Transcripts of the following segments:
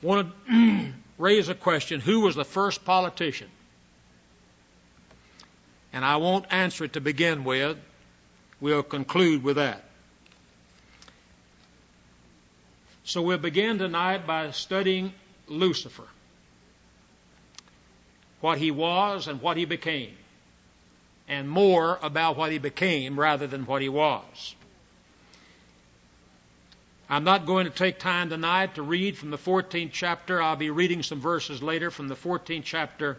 want to raise a question. Who was the first politician? And I won't answer it to begin with. We'll conclude with that. So we'll begin tonight by studying Lucifer, what he was and what he became, and more about what he became rather than what he was. I'm not going to take time tonight to read from the 14th chapter. I'll be reading some verses later from the 14th chapter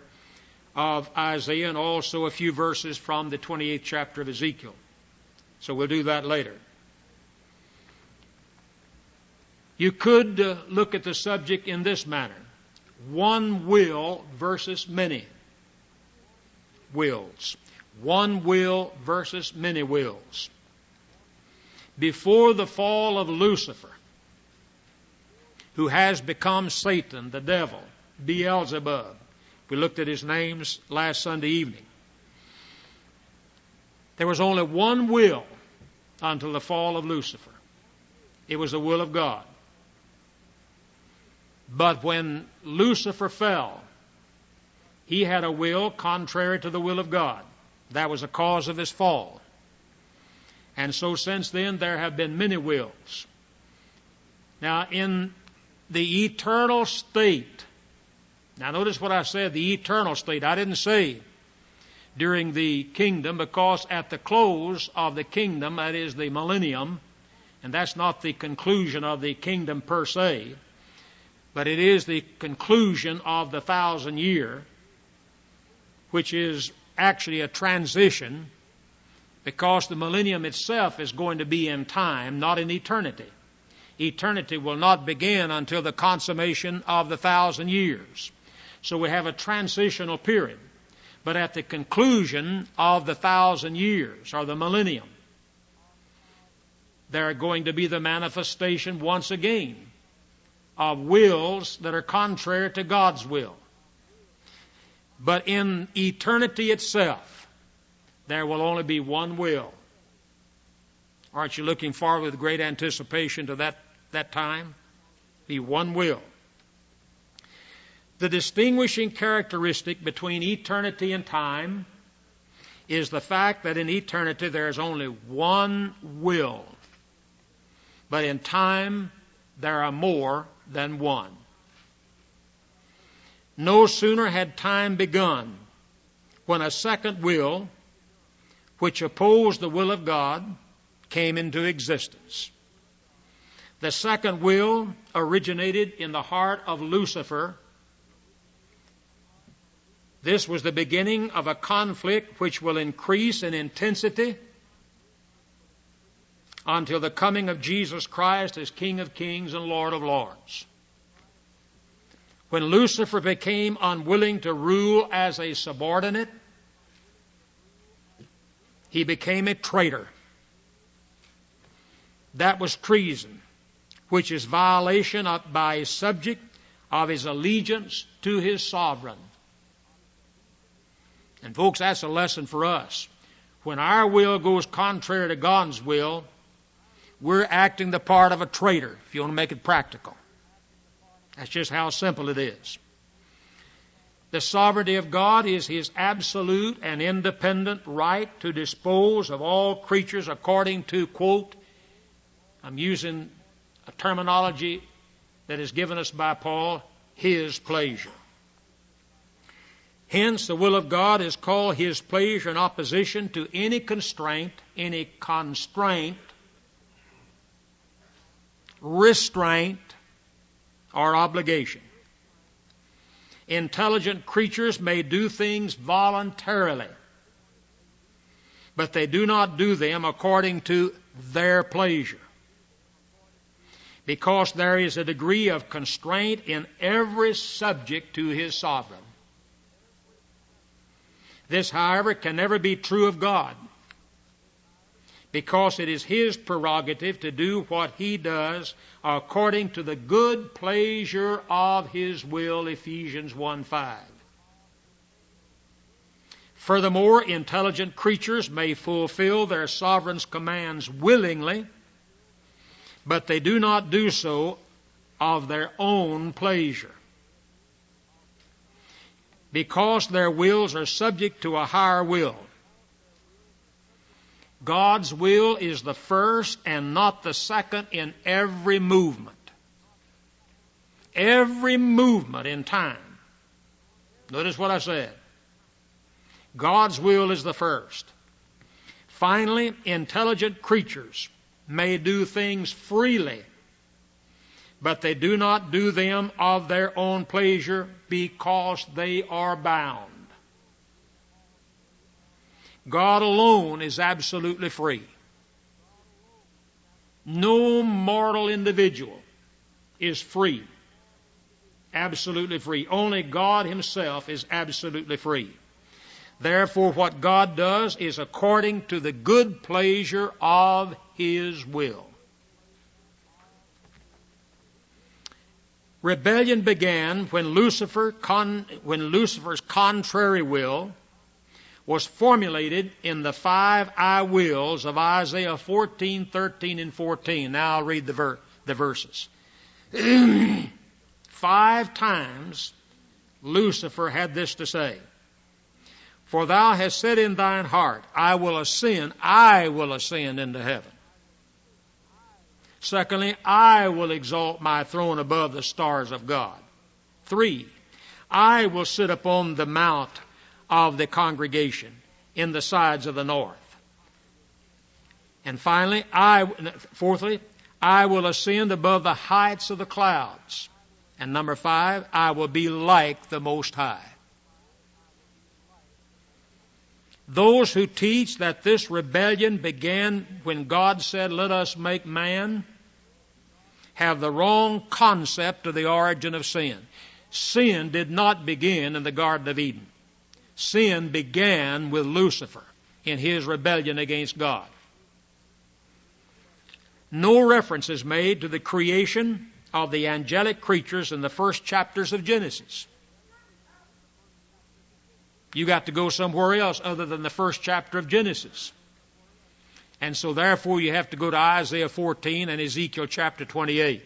of Isaiah and also a few verses from the 28th chapter of Ezekiel. So we'll do that later. You could look at the subject in this manner. One will versus many wills. One will versus many wills. Before the fall of Lucifer, who has become Satan, the devil, Beelzebub. We looked at his names last Sunday evening. There was only one will until the fall of Lucifer. It was the will of God. But when Lucifer fell, he had a will contrary to the will of God. That was the cause of his fall. And so since then there have been many wills. Now in the eternal state, now notice what I said, the eternal state. I didn't say during the kingdom, because at the close of the kingdom, that is the millennium, and that's not the conclusion of the kingdom per se, but it is the conclusion of the 1,000 year, which is actually a transition, because the millennium itself is going to be in time, not in eternity. Eternity will not begin until the consummation of the 1,000 years. So we have a transitional period. But at the conclusion of the 1,000 years, or the millennium, there are going to be the manifestation once again of wills that are contrary to God's will. But in eternity itself, there will only be one will. Aren't you looking forward with great anticipation to that time? Be one will. The distinguishing characteristic between eternity and time is the fact that in eternity there is only one will. But in time there are more than one. No sooner had time begun when a second will, which opposed the will of God, came into existence. The second will originated in the heart of Lucifer. This was the beginning of a conflict which will increase in intensity until the coming of Jesus Christ as King of Kings and Lord of Lords. When Lucifer became unwilling to rule as a subordinate, he became a traitor. That was treason, which is violation by a subject of his allegiance to his sovereign. And folks, that's a lesson for us. When our will goes contrary to God's will, we're acting the part of a traitor, if you want to make it practical. That's just how simple it is. The sovereignty of God is His absolute and independent right to dispose of all creatures according to, quote, I'm using a terminology that is given us by Paul, His pleasure. Hence, the will of God is called His pleasure in opposition to any constraint, restraint, or obligation. Intelligent creatures may do things voluntarily, but they do not do them according to their pleasure, because there is a degree of constraint in every subject to his sovereign. This, however, can never be true of God, because it is His prerogative to do what He does according to the good pleasure of His will, Ephesians 1:5. Furthermore, intelligent creatures may fulfill their sovereign's commands willingly, but they do not do so of their own pleasure, because their wills are subject to a higher will. God's will is the first and not the second in every movement. Every movement in time. Notice what I said. God's will is the first. Finally, intelligent creatures may do things freely, but they do not do them of their own pleasure because they are bound. God alone is absolutely free. No mortal individual is free. Absolutely free. Only God Himself is absolutely free. Therefore, what God does is according to the good pleasure of His will. Rebellion began when Lucifer's contrary will was formulated in the 5 I wills of Isaiah 14, 13, and 14. Now I'll read the verses. 5 times Lucifer had this to say. For thou hast said in thine heart, I will ascend into heaven. Secondly, I will exalt my throne above the stars of God. 3, I will sit upon the mount of the congregation in the sides of the north. And finally, fourthly, I will ascend above the heights of the clouds. And number 5, I will be like the Most High. Those who teach that this rebellion began when God said, let us make man, have the wrong concept of the origin of sin. Sin did not begin in the Garden of Eden. Sin began with Lucifer in his rebellion against God. No reference is made to the creation of the angelic creatures in the first chapters of Genesis. You got to go somewhere else other than the first chapter of Genesis. And so therefore you have to go to Isaiah 14 and Ezekiel chapter 28.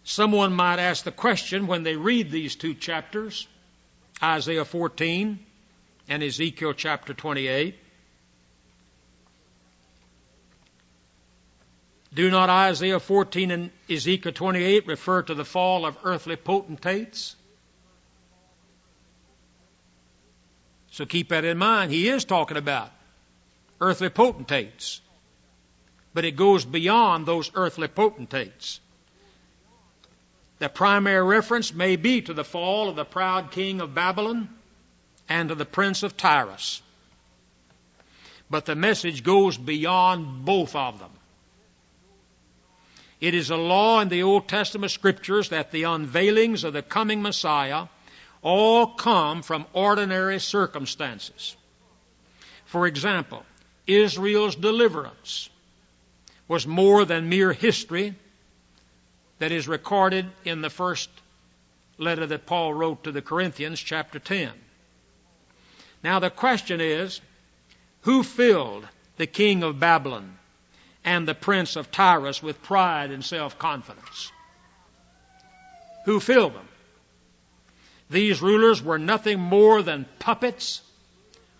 Someone might ask the question when they read these 2 chapters, Isaiah 14 and Ezekiel chapter 28, do not Isaiah 14 and Ezekiel 28 refer to the fall of earthly potentates? So keep that in mind. He is talking about earthly potentates. But it goes beyond those earthly potentates. The primary reference may be to the fall of the proud king of Babylon and to the prince of Tyrus. But the message goes beyond both of them. It is a law in the Old Testament Scriptures that the unveilings of the coming Messiah all come from ordinary circumstances. For example, Israel's deliverance was more than mere history that is recorded in the first letter that Paul wrote to the Corinthians, chapter 10. Now the question is, who filled the king of Babylon and the prince of Tyrus with pride and self-confidence? Who filled them? These rulers were nothing more than puppets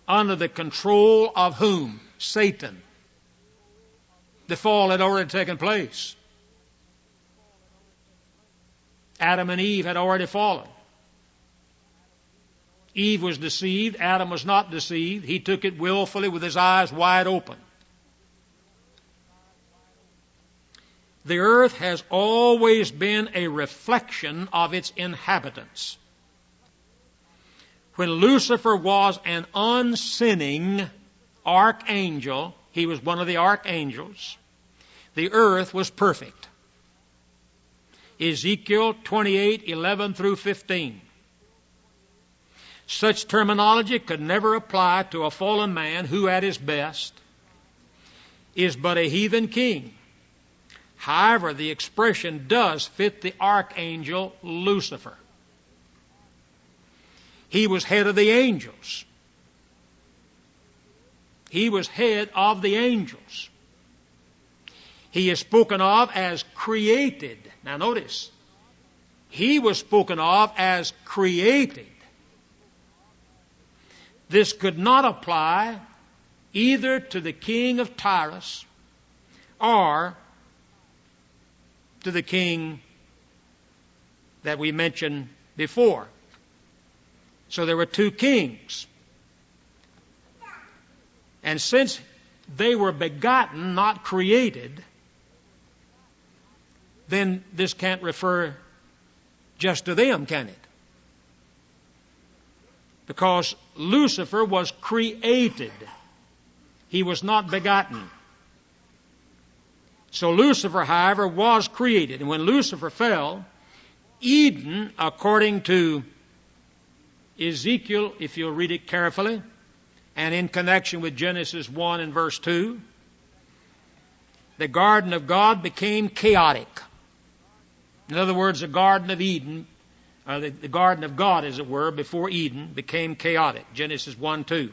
under the control of whom? Satan. The fall had already taken place. Adam and Eve had already fallen. Eve was deceived. Adam was not deceived. He took it willfully with his eyes wide open. The earth has always been a reflection of its inhabitants. When Lucifer was an unsinning archangel, he was one of the archangels, the earth was perfect. Ezekiel 28:11 through 15. Such terminology could never apply to a fallen man who at his best is but a heathen king. However, the expression does fit the archangel Lucifer. He was head of the angels. He was head of the angels. He is spoken of as created. Now notice, he was spoken of as created. This could not apply either to the king of Tyrus or to the king that we mentioned before. So there were two kings. And since they were begotten, not created, then this can't refer just to them, can it? Because Lucifer was created. He was not begotten. So Lucifer, however, was created. And when Lucifer fell, Eden, according to Ezekiel, if you'll read it carefully, and in connection with Genesis 1 and verse 2, the garden of God became chaotic. In other words, the garden of Eden, the garden of God, as it were, before Eden, became chaotic. Genesis 1:2.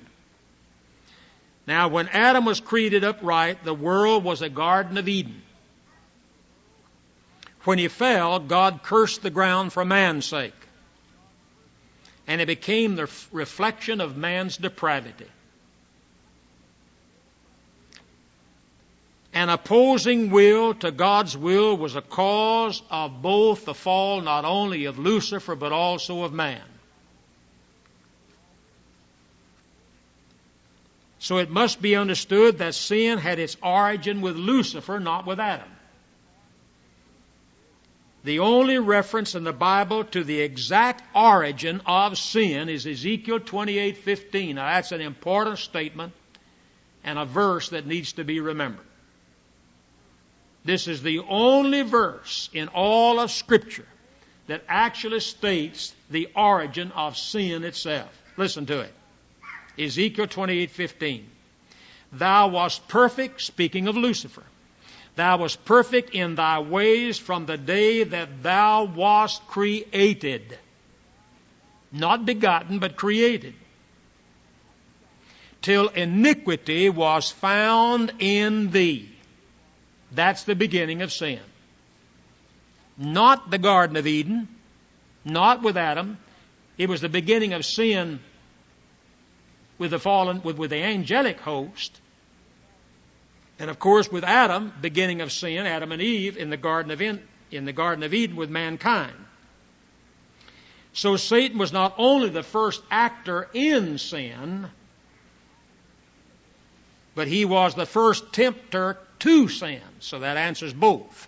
Now, when Adam was created upright, the world was a garden of Eden. When he fell, God cursed the ground for man's sake. And it became the reflection of man's depravity. An opposing will to God's will was a cause of both the fall not only of Lucifer but also of man. So it must be understood that sin had its origin with Lucifer, not with Adam. The only reference in the Bible to the exact origin of sin is Ezekiel 28:15. Now that's an important statement and a verse that needs to be remembered. This is the only verse in all of Scripture that actually states the origin of sin itself. Listen to it. Ezekiel 28:15. Thou wast perfect, speaking of Lucifer. Thou wast perfect in thy ways from the day that thou wast created. Not begotten, but created. Till iniquity was found in thee. That's the beginning of sin. Not the Garden of Eden, not with Adam. It was the beginning of sin with the fallen, with the angelic host. And of course, with Adam, beginning of sin, Adam and Eve in the Garden of Eden with mankind. So Satan was not only the first actor in sin, but he was the first tempter to sin. So that answers both.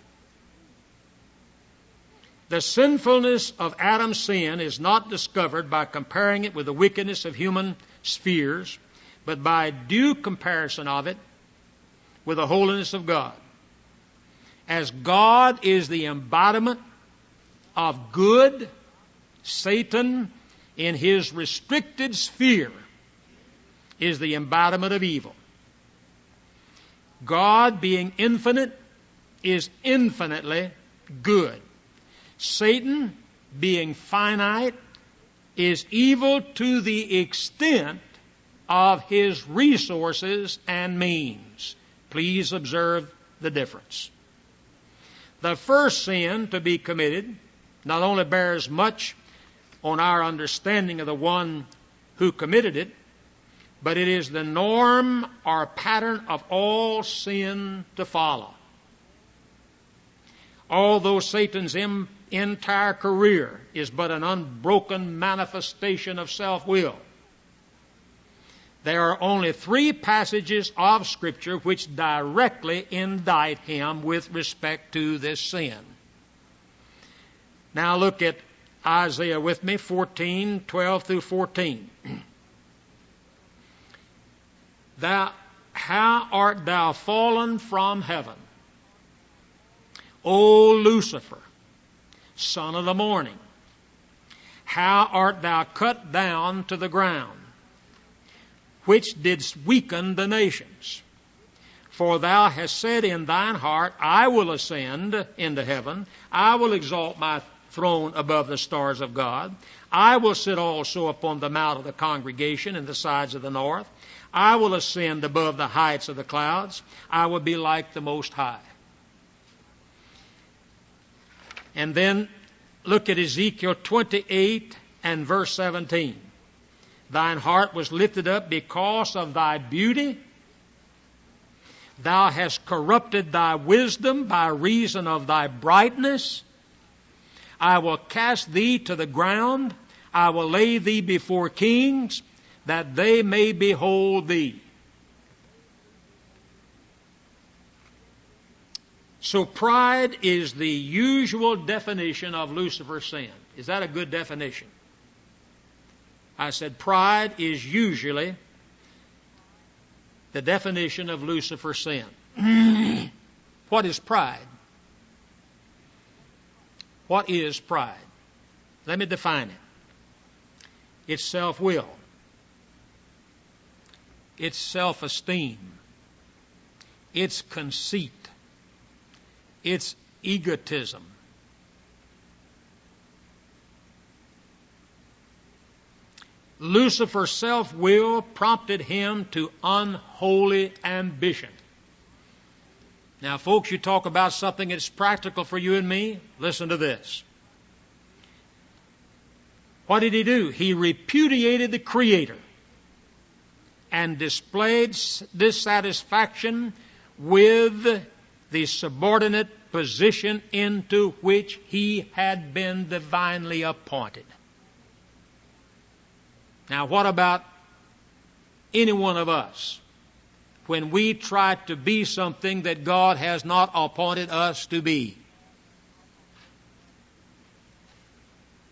The sinfulness of Adam's sin is not discovered by comparing it with the wickedness of human spheres, but by due comparison of it with the holiness of God. As God is the embodiment of good, Satan, in his restricted sphere, is the embodiment of evil. God, being infinite, is infinitely good. Satan, being finite, is evil to the extent of his resources and means. Please observe the difference. The first sin to be committed not only bears much on our understanding of the one who committed it, but it is the norm or pattern of all sin to follow. Although Satan's entire career is but an unbroken manifestation of self-will, there are only 3 passages of Scripture which directly indict him with respect to this sin. Now look at Isaiah with me, 14:12 through 14. How art thou fallen from heaven, O Lucifer, son of the morning? How art thou cut down to the ground, which didst weaken the nations? For thou hast said in thine heart, I will ascend into heaven. I will exalt my throne above the stars of God. I will sit also upon the mount of the congregation in the sides of the north. I will ascend above the heights of the clouds. I will be like the Most High. And then look at Ezekiel 28 and verse 17. Thine heart was lifted up because of thy beauty. Thou hast corrupted thy wisdom by reason of thy brightness. I will cast thee to the ground. I will lay thee before kings, that they may behold thee. So pride is the usual definition of Lucifer's sin. Is that a good definition? I said pride is usually the definition of Lucifer's sin. What is pride? What is pride? Let me define it. It's self-will. It's self-esteem. It's conceit. It's egotism. Lucifer's self-will prompted him to unholy ambition. Now, folks, you talk about something that's practical for you and me. Listen to this. What did he do? He repudiated the Creator and displayed dissatisfaction with the subordinate position into which he had been divinely appointed. Now, what about any one of us when we try to be something that God has not appointed us to be?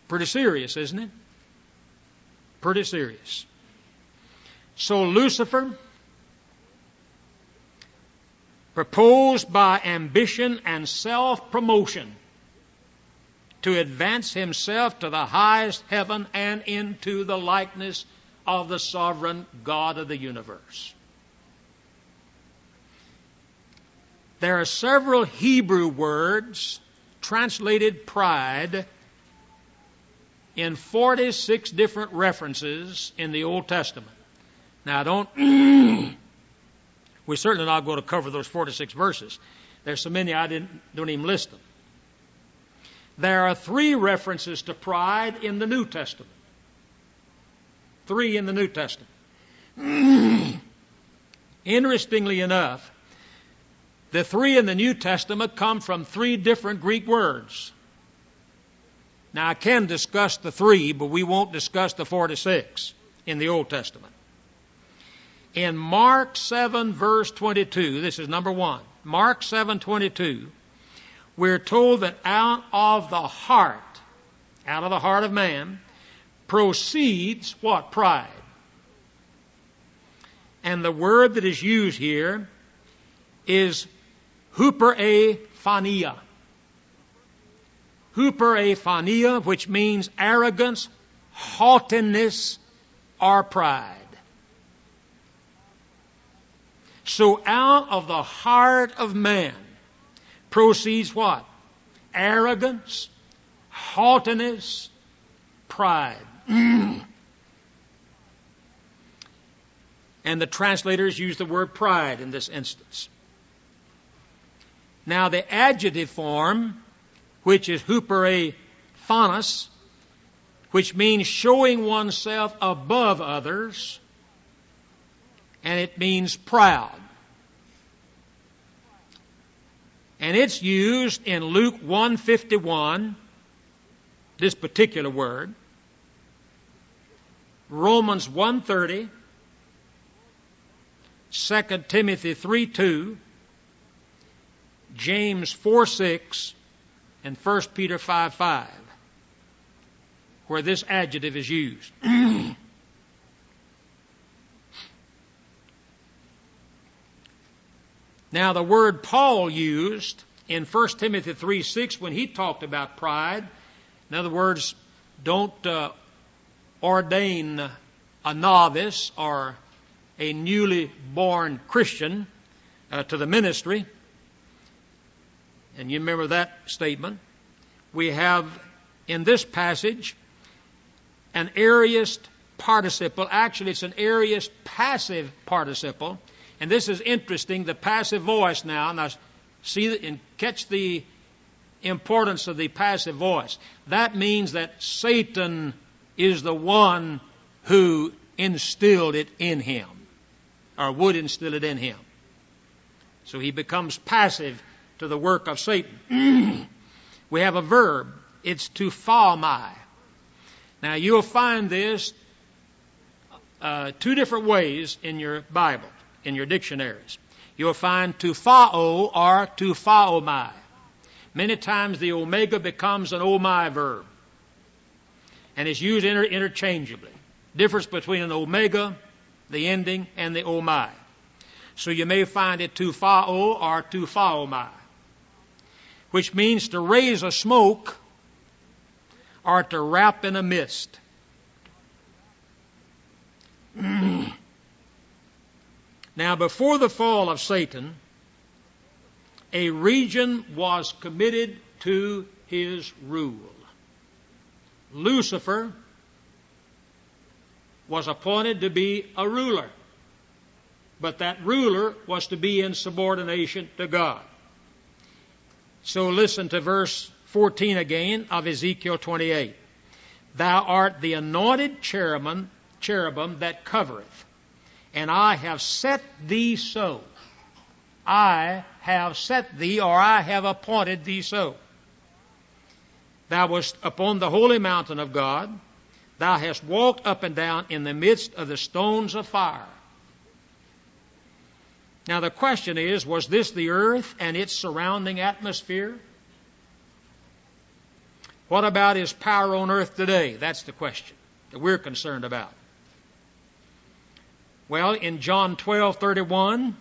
Pretty serious, isn't it? Pretty serious. So Lucifer, proposed by ambition and self-promotion to advance himself to the highest heaven and into the likeness of the sovereign God of the universe. There are several Hebrew words translated pride in 46 different references in the Old Testament. Now, we're certainly not going to cover those 46 verses. There's so many I don't even list them. There are 3 references to pride in the New Testament. 3 in the New Testament. Interestingly enough, the 3 in the New Testament come from 3 different Greek words. Now, I can discuss the 3, but we won't discuss the 46 in the Old Testament. In Mark 7, verse 22, this is number 1. Mark 7:22, we're told that out of the heart of man, proceeds what? Pride. And the word that is used here is huperephania. Huperephania, which means arrogance, haughtiness, or pride. So out of the heart of man proceeds what? Arrogance, haughtiness, pride. And the translators use the word pride in this instance. Now the adjective form, which is huperephanos, which means showing oneself above others, and it means proud. And it's used in Luke 1:51, this particular word, Romans 1:30, 2 Timothy 3:2, James 4:6, and 1 Peter 5:5, where this adjective is used. Now, the word Paul used in 1 Timothy 3:6 when he talked about pride, in other words, don't ordain a novice or a newly born Christian to the ministry. And you remember that statement. We have in this passage an aorist participle. Actually, it's an aorist passive participle. And this is interesting, the passive voice now. Now, see and catch the importance of the passive voice. That means that Satan is the one who instilled it in him, or would instill it in him. So he becomes passive to the work of Satan. We have a verb. It's to thaumai. Now, you'll find this two different ways in your Bible, in your dictionaries. You'll find to thao or to thaomai. Many times the omega becomes an omai verb and is used interchangeably. Difference between an omega, the ending, and the omai. So you may find it to thao or to thaomai, which means to raise a smoke or to wrap in a mist. Now, before the fall of Satan, a region was committed to his rule. Lucifer was appointed to be a ruler, but that ruler was to be in subordination to God. So listen to verse 14 again of Ezekiel 28. Thou art the anointed cherubim that covereth, and I have set thee so. I have set thee, or I have appointed thee so. Thou wast upon the holy mountain of God. Thou hast walked up and down in the midst of the stones of fire. Now the question is, was this the earth and its surrounding atmosphere? What about his power on earth today? That's the question that we're concerned about. Well, in John 12:31,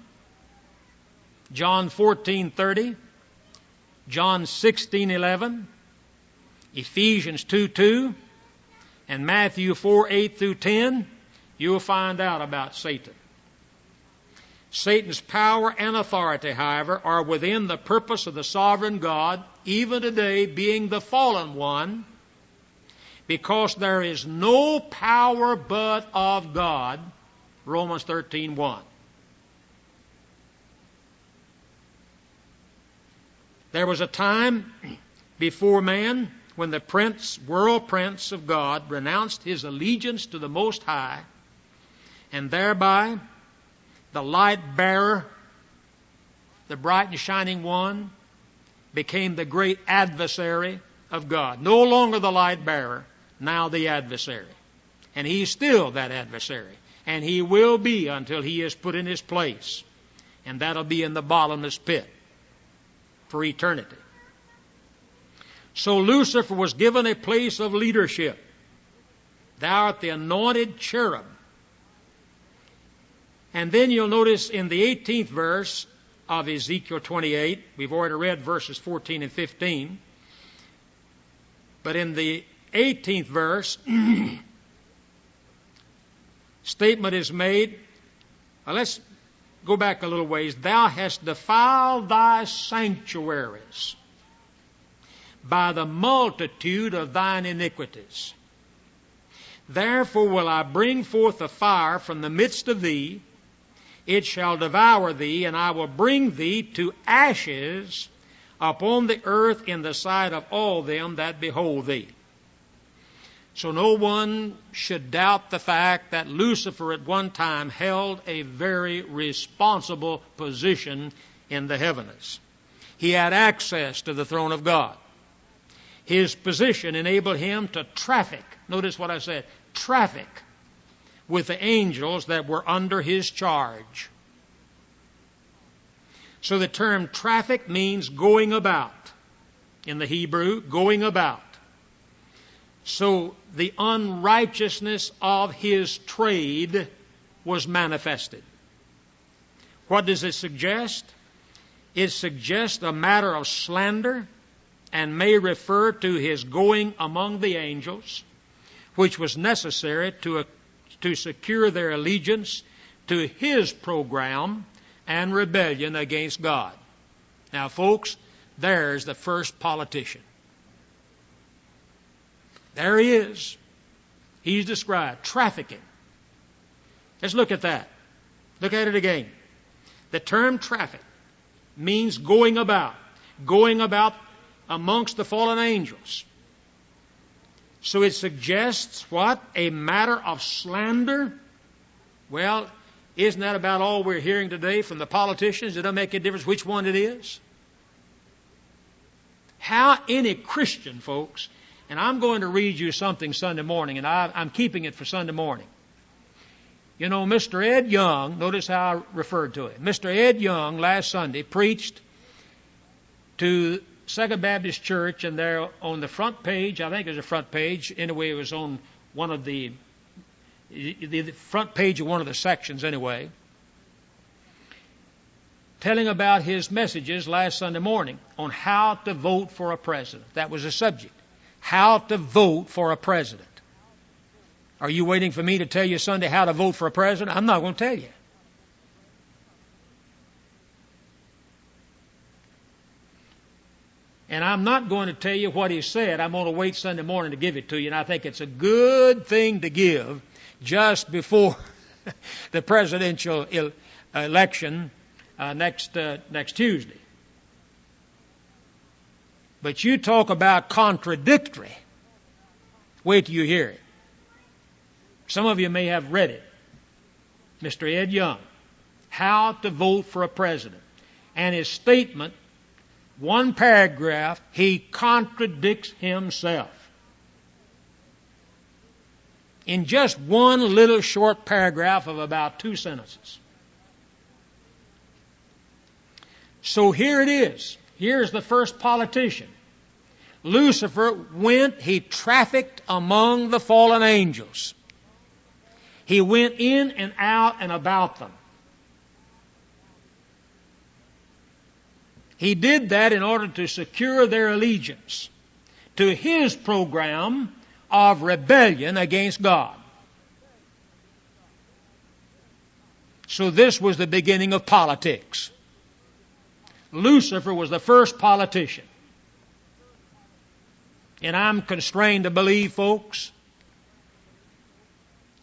John 14:30, John 16:11, Ephesians 2:2, and Matthew 4:8 through 10, you'll find out about Satan. Satan's power and authority, however, are within the purpose of the sovereign God, even today being the fallen one, because there is no power but of God, Romans 13:1. There was a time before man when the world prince of God renounced his allegiance to the Most High, and thereby the light bearer, the bright and shining one, became the great adversary of God. No longer the light bearer, now the adversary. And he's still that adversary. And he will be until he is put in his place. And that'll be in the bottomless pit for eternity. So Lucifer was given a place of leadership. Thou art the anointed cherub. And then you'll notice in the 18th verse of Ezekiel 28, we've already read verses 14 and 15, but in the 18th verse, statement is made, let's go back a little ways. Thou hast defiled thy sanctuaries by the multitude of thine iniquities. Therefore will I bring forth a fire from the midst of thee, it shall devour thee, and I will bring thee to ashes upon the earth in the sight of all them that behold thee. So no one should doubt the fact that Lucifer at one time held a very responsible position in the heavens. He had access to the throne of God. His position enabled him to traffic, notice what I said, traffic with the angels that were under his charge. So the term traffic means going about. In the Hebrew, going about. So the unrighteousness of his trade was manifested. What does it suggest? It suggests a matter of slander and may refer to his going among the angels, which was necessary to secure their allegiance to his program and rebellion against God. Now, folks, there's the first politician. There he is. He's described. Trafficking. Let's look at that. Look at it again. The term traffic means going about amongst the fallen angels. So it suggests what? A matter of slander. Well, isn't that about all we're hearing today from the politicians? It doesn't make a difference which one it is. How any Christian, folks, and I'm going to read you something Sunday morning, and I'm keeping it for Sunday morning. You know, Mr. Ed Young, notice how I referred to him. Mr. Ed Young last Sunday preached to Second Baptist Church, and there on the front page, I think it was the front page, anyway, it was on one of the front page of one of the sections anyway, telling about his messages last Sunday morning on how to vote for a president. That was the subject. How to vote for a president. Are you waiting for me to tell you Sunday how to vote for a president? I'm not going to tell you. And I'm not going to tell you what he said. I'm going to wait Sunday morning to give it to you. And I think it's a good thing to give just before the presidential election next Tuesday. But you talk about contradictory. Wait till you hear it. Some of you may have read it. Mr. Ed Young, How to Vote for a President. And his statement, one paragraph, he contradicts himself. In just one little short paragraph of about 2 sentences. So here it is. Here's the first politician. Lucifer went, he trafficked among the fallen angels. He went in and out and about them. He did that in order to secure their allegiance to his program of rebellion against God. So this was the beginning of politics. Lucifer was the first politician. And I'm constrained to believe, folks,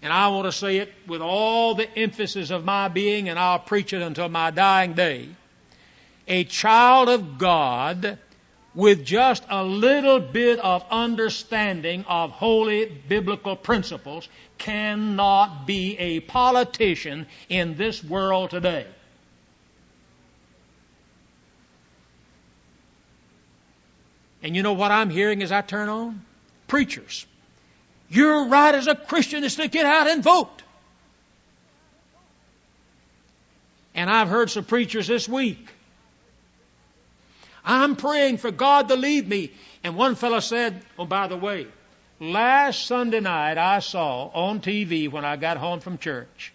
and I want to say it with all the emphasis of my being, and I'll preach it until my dying day, a child of God with just a little bit of understanding of holy biblical principles cannot be a politician in this world today. And you know what I'm hearing as I turn on? Preachers. Your right as a Christian is to get out and vote. And I've heard some preachers this week. I'm praying for God to lead me. And one fellow said, oh, by the way, last Sunday night I saw on TV when I got home from church,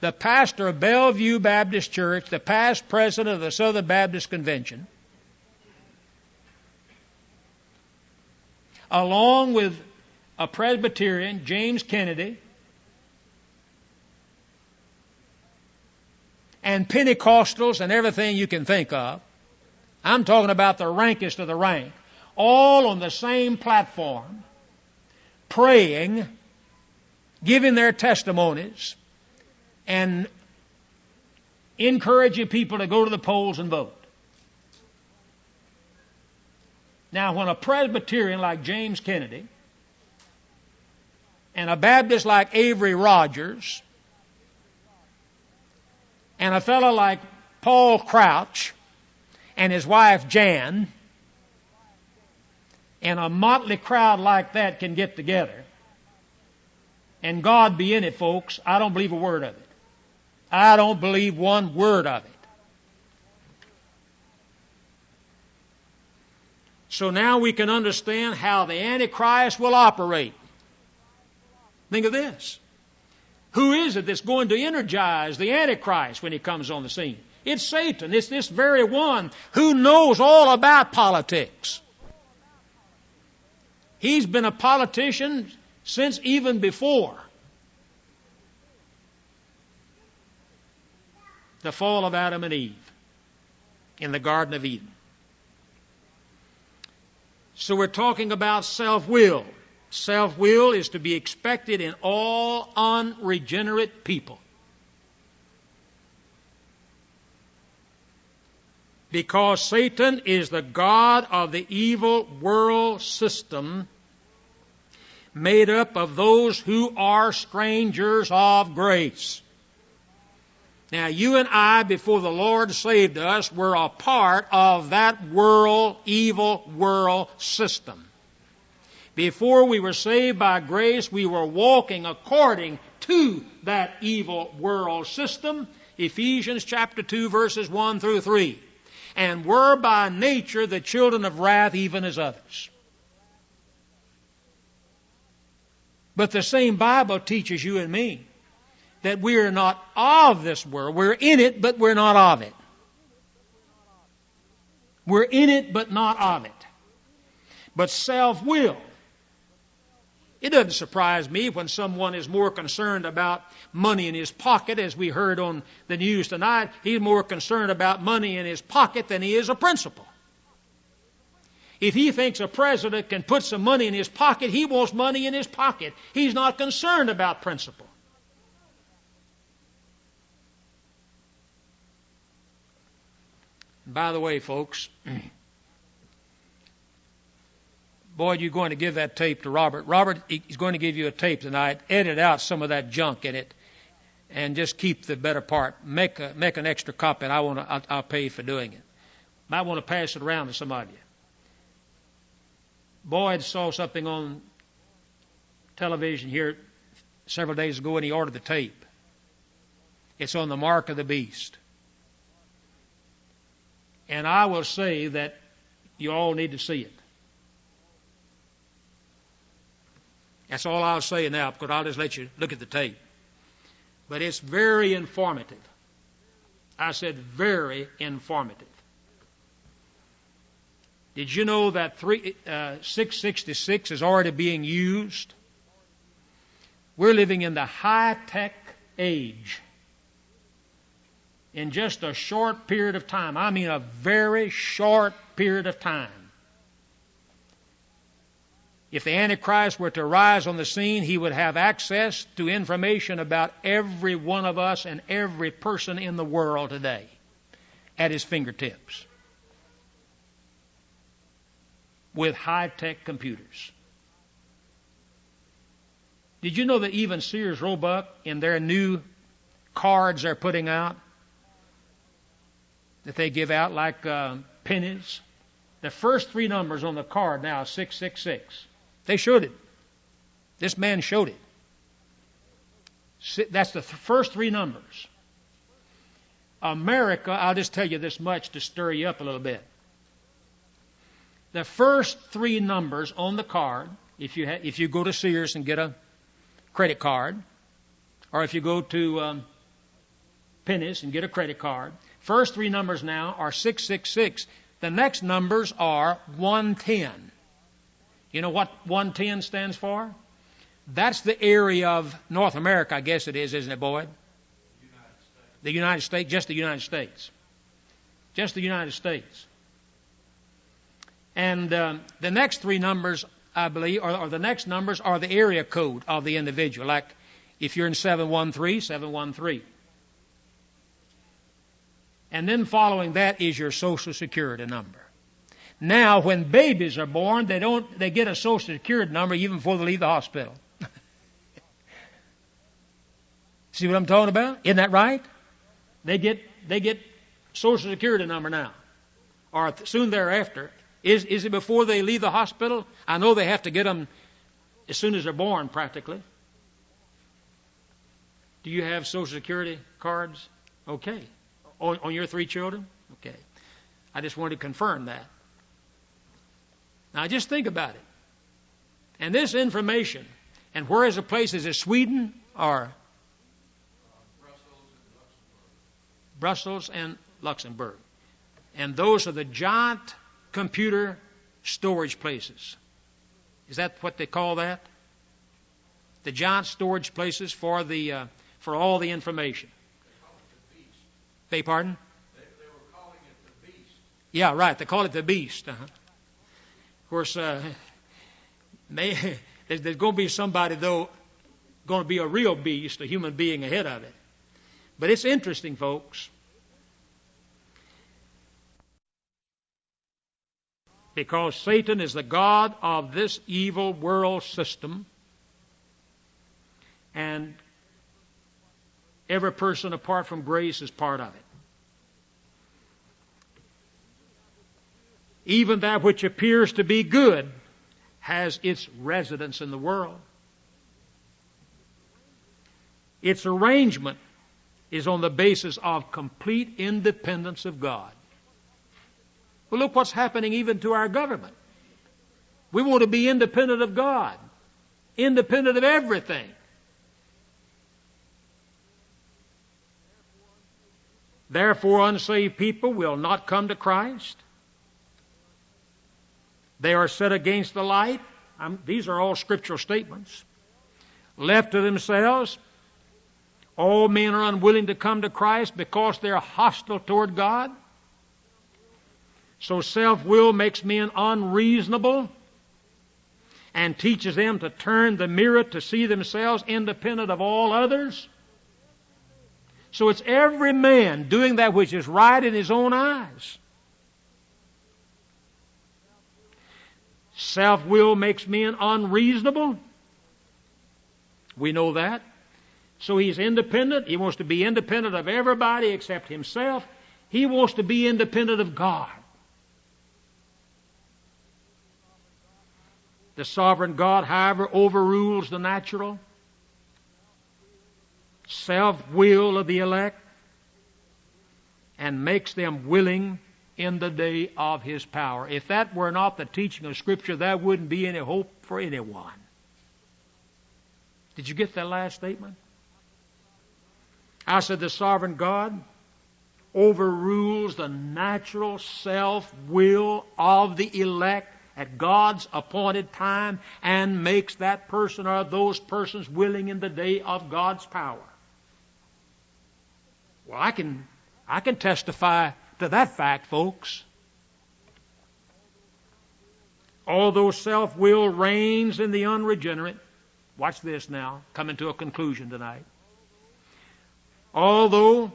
the pastor of Bellevue Baptist Church, the past president of the Southern Baptist Convention, along with a Presbyterian, James Kennedy, and Pentecostals and everything you can think of. I'm talking about the rankest of the rank, all on the same platform, praying, giving their testimonies, and encouraging people to go to the polls and vote. Now, when a Presbyterian like James Kennedy and a Baptist like Avery Rogers and a fellow like Paul Crouch and his wife Jan and a motley crowd like that can get together and God be in it, folks, I don't believe a word of it. I don't believe one word of it. So now we can understand how the Antichrist will operate. Think of this. Who is it that's going to energize the Antichrist when he comes on the scene? It's Satan. It's this very one who knows all about politics. He's been a politician since even before the fall of Adam and Eve in the Garden of Eden. So we're talking about self-will. Self-will is to be expected in all unregenerate people. Because Satan is the god of the evil world system made up of those who are strangers of grace. Now, you and I, before the Lord saved us, were a part of that evil world system. Before we were saved by grace, we were walking according to that evil world system. Ephesians chapter 2, verses 1 through 3. And were by nature the children of wrath, even as others. But the same Bible teaches you and me that we are not of this world. We're in it, but we're not of it. We're in it, but not of it. But self-will. It doesn't surprise me when someone is more concerned about money in his pocket, as we heard on the news tonight. He's more concerned about money in his pocket than he is a principle. If he thinks a president can put some money in his pocket, he wants money in his pocket. He's not concerned about principle. By the way, folks, boy, you're going to give that tape to Robert. Robert, he's going to give you a tape tonight. Edit out some of that junk in it, and just keep the better part. Make an extra copy, and I'll pay you for doing it. Might want to pass it around to some of you. Boyd saw something on television here several days ago, and he ordered the tape. It's on the mark of the beast. And I will say that you all need to see it. That's all I'll say now, because I'll just let you look at the tape. But it's very informative. I said very informative. Did you know that 666 is already being used? We're living in the high-tech age. In just a short period of time. I mean a very short period of time. If the Antichrist were to rise on the scene, he would have access to information about every one of us and every person in the world today at his fingertips with high-tech computers. Did you know that even Sears Roebuck, in their new cards they're putting out, that they give out like pennies, the first three numbers on the card now is 666. They showed it. This man showed it. That's the first three numbers. America, I'll just tell you this much to stir you up a little bit. The first three numbers on the card, if you go to Sears and get a credit card, or if you go to Penny's and get a credit card, first three numbers now are 666. The next numbers are 110. You know what 110 stands for? That's the area of North America, I guess it is, isn't it, Boyd? The United States, just the United States. Just the United States. And the next three numbers, I believe, or the next numbers are the area code of the individual. Like if you're in 713, 713. And then following that is your Social Security number. Now, when babies are born, they get a Social Security number even before they leave the hospital. See what I'm talking about? Isn't that right? They get Social Security number now, or soon thereafter. Is it before they leave the hospital? I know they have to get them as soon as they're born, practically. Do you have Social Security cards? Okay. On your three children? Okay. I just wanted to confirm that. Now, just think about it. And this information, and where is the place? Is it Sweden or? Brussels and Luxembourg. And those are the giant computer storage places. Is that what they call that? The giant storage places for all the information. Beg pardon? They were calling it the beast. Yeah, right. They call it the beast. course, there's going to be somebody, though, going to be a real beast, a human being ahead of it. But it's interesting, folks, because Satan is the god of this evil world system, and every person apart from grace is part of it. Even that which appears to be good has its residence in the world. Its arrangement is on the basis of complete independence of God. Well, look what's happening even to our government. We want to be independent of God, independent of everything. Therefore, unsaved people will not come to Christ. They are set against the light. These are all scriptural statements. Left to themselves, all men are unwilling to come to Christ because they're hostile toward God. So self-will makes men unreasonable and teaches them to turn the mirror to see themselves independent of all others. So it's every man doing that which is right in his own eyes. Self-will makes men unreasonable. We know that. So he's independent. He wants to be independent of everybody except himself. He wants to be independent of God. The sovereign God, however, overrules the natural self-will of the elect and makes them willing in the day of His power. If that were not the teaching of Scripture, there wouldn't be any hope for anyone. Did you get that last statement? I said the sovereign God overrules the natural self-will of the elect at God's appointed time and makes that person or those persons willing in the day of God's power. Well, I can testify to that fact, folks. Although self-will reigns in the unregenerate, watch this now, coming to a conclusion tonight. Although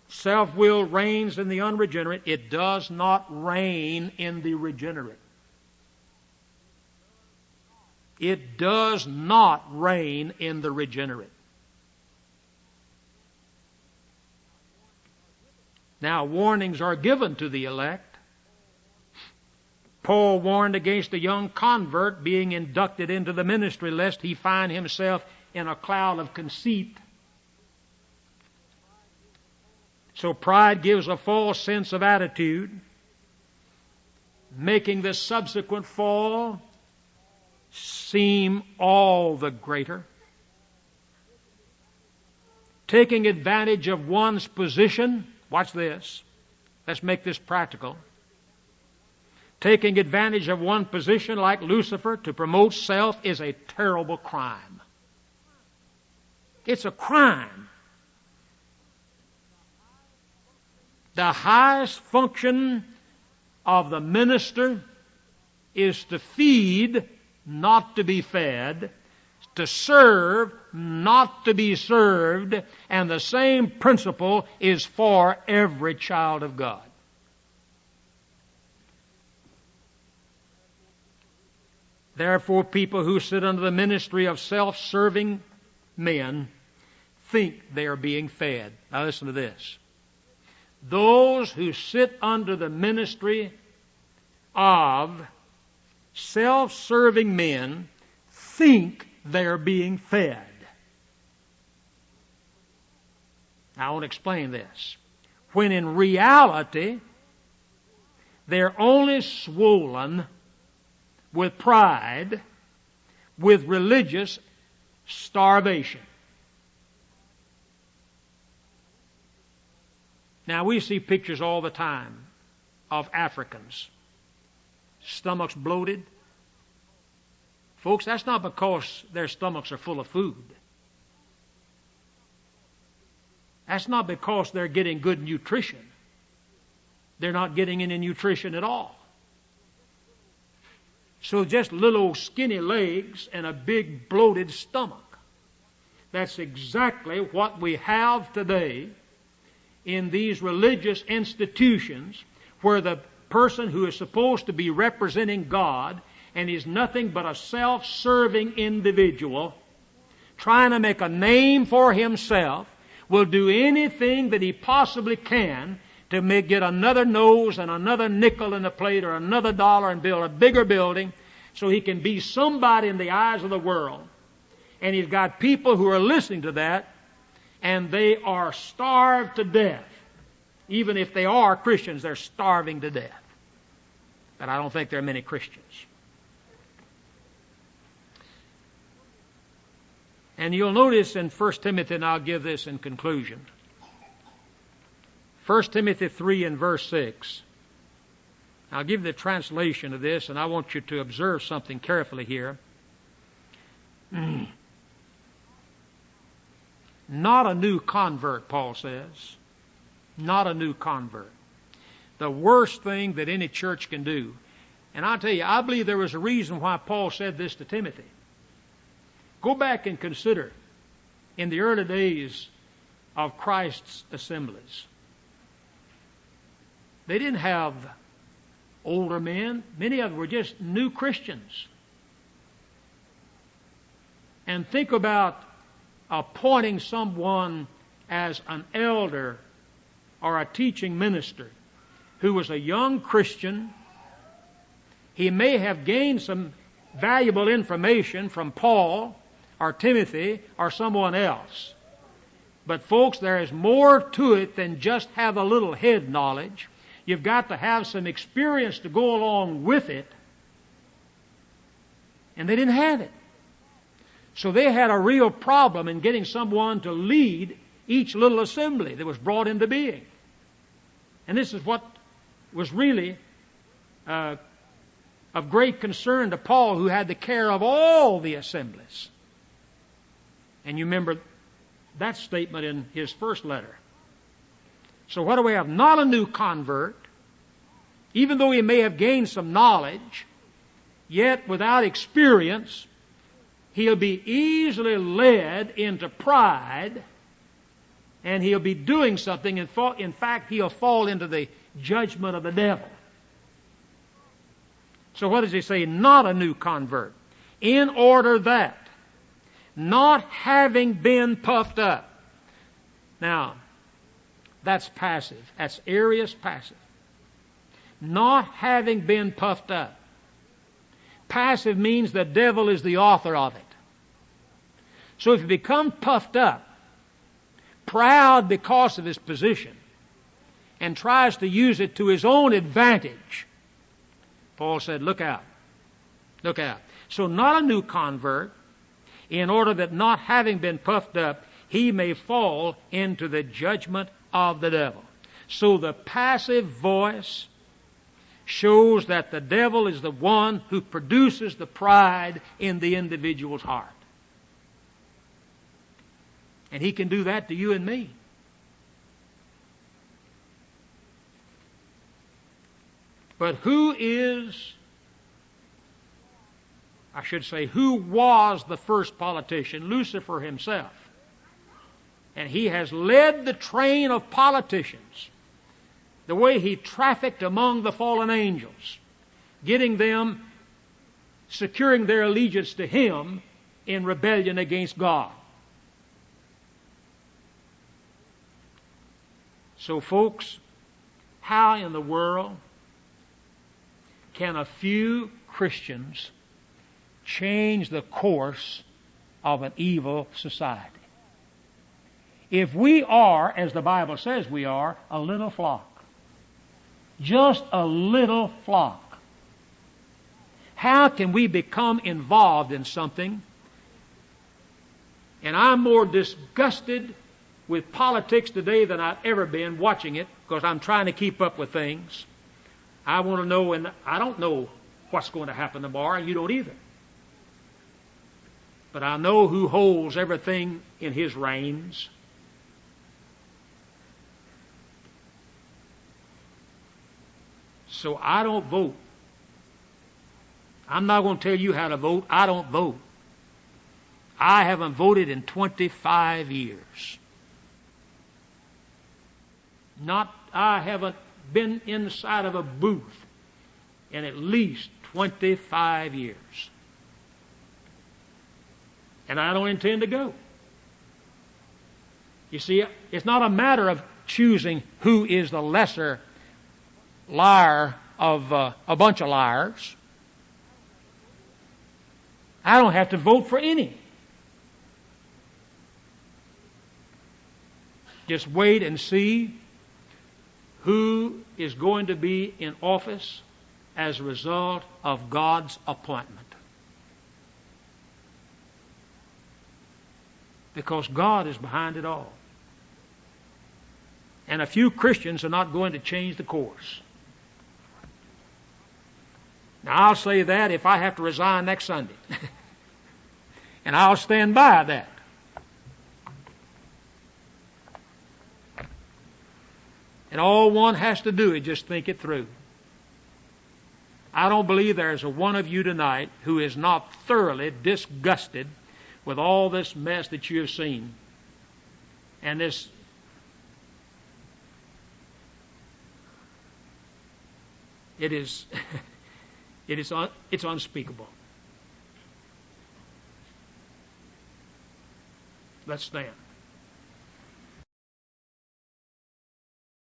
self-will reigns in the unregenerate, it does not reign in the regenerate. It does not reign in the regenerate. Now, warnings are given to the elect. Paul warned against a young convert being inducted into the ministry lest he find himself in a cloud of conceit. So pride gives a false sense of attitude, making the subsequent fall seem all the greater. Taking advantage of one's position, watch this, let's make this practical. Taking advantage of one's position like Lucifer to promote self is a terrible crime. It's a crime. The highest function of the minister is to feed, not to be fed, to serve, not to be served, and the same principle is for every child of God. Therefore, people who sit under the ministry of self-serving men think they are being fed. Now listen to this. Those who sit under the ministry of self-serving men think they are being fed. Now I want to explain this. When in reality, they're only swollen with pride, with religious starvation. Now, we see pictures all the time of Africans, stomachs bloated. Folks, that's not because their stomachs are full of food. That's not because they're getting good nutrition. They're not getting any nutrition at all. So just little old skinny legs and a big bloated stomach. That's exactly what we have today in these religious institutions where the person who is supposed to be representing God and is nothing but a self-serving individual trying to make a name for himself will do anything that he possibly can to get another nose and another nickel in the plate or another dollar and build a bigger building so he can be somebody in the eyes of the world. And he's got people who are listening to that, and they are starved to death. Even if they are Christians, they're starving to death. But I don't think there are many Christians. And you'll notice in 1 Timothy, and I'll give this in conclusion, 1 Timothy 3 and verse 6. I'll give the translation of this, and I want you to observe something carefully here. Not a new convert, Paul says. Not a new convert. The worst thing that any church can do. And I'll tell you, I believe there was a reason why Paul said this to Timothy. Go back and consider in the early days of Christ's assemblies. They didn't have older men. Many of them were just new Christians. And think about appointing someone as an elder or a teaching minister who was a young Christian. He may have gained some valuable information from Paul or Timothy or someone else. But folks, there is more to it than just have a little head knowledge. You've got to have some experience to go along with it. And they didn't have it. So they had a real problem in getting someone to lead each little assembly that was brought into being. And this is what was really of great concern to Paul, who had the care of all the assemblies. And you remember that statement in his first letter. So what do we have? Not a new convert, even though he may have gained some knowledge, yet without experience, he'll be easily led into pride, and he'll be doing something. In fact, he'll fall into the judgment of the devil. So what does he say? Not a new convert. In order that, not having been puffed up. Now, that's passive. That's aorist passive. Not having been puffed up. Passive means the devil is the author of it. So if you become puffed up, proud because of his position, and tries to use it to his own advantage, Paul said, look out. Look out. So not a new convert, in order that not having been puffed up, he may fall into the judgment of the devil. So the passive voice shows that the devil is the one who produces the pride in the individual's heart. And he can do that to you and me. But who was the first politician? Lucifer himself. And he has led the train of politicians, the way he trafficked among the fallen angels, getting them, securing their allegiance to him in rebellion against God. So folks, how in the world can a few Christians change the course of an evil society? If we are, as the Bible says we are, a little flock, just a little flock, how can we become involved in something? And I'm more disgusted with politics today than I've ever been watching it, because I'm trying to keep up with things. I want to know, and I don't know what's going to happen tomorrow, and you don't either. But I know who holds everything in his reins. So I don't vote. I'm not going to tell you how to vote. I don't vote. I haven't voted in 25 years. I haven't been inside of a booth in at least 25 years. And I don't intend to go. You see, it's not a matter of choosing who is the lesser liar of a bunch of liars. I don't have to vote for any. Just wait and see who is going to be in office as a result of God's appointment. Because God is behind it all. And a few Christians are not going to change the course. Now, I'll say that if I have to resign next Sunday. And I'll stand by that. And all one has to do is just think it through. I don't believe there's a one of you tonight who is not thoroughly disgusted with all this mess that you have seen. And this it's unspeakable. Let's stand.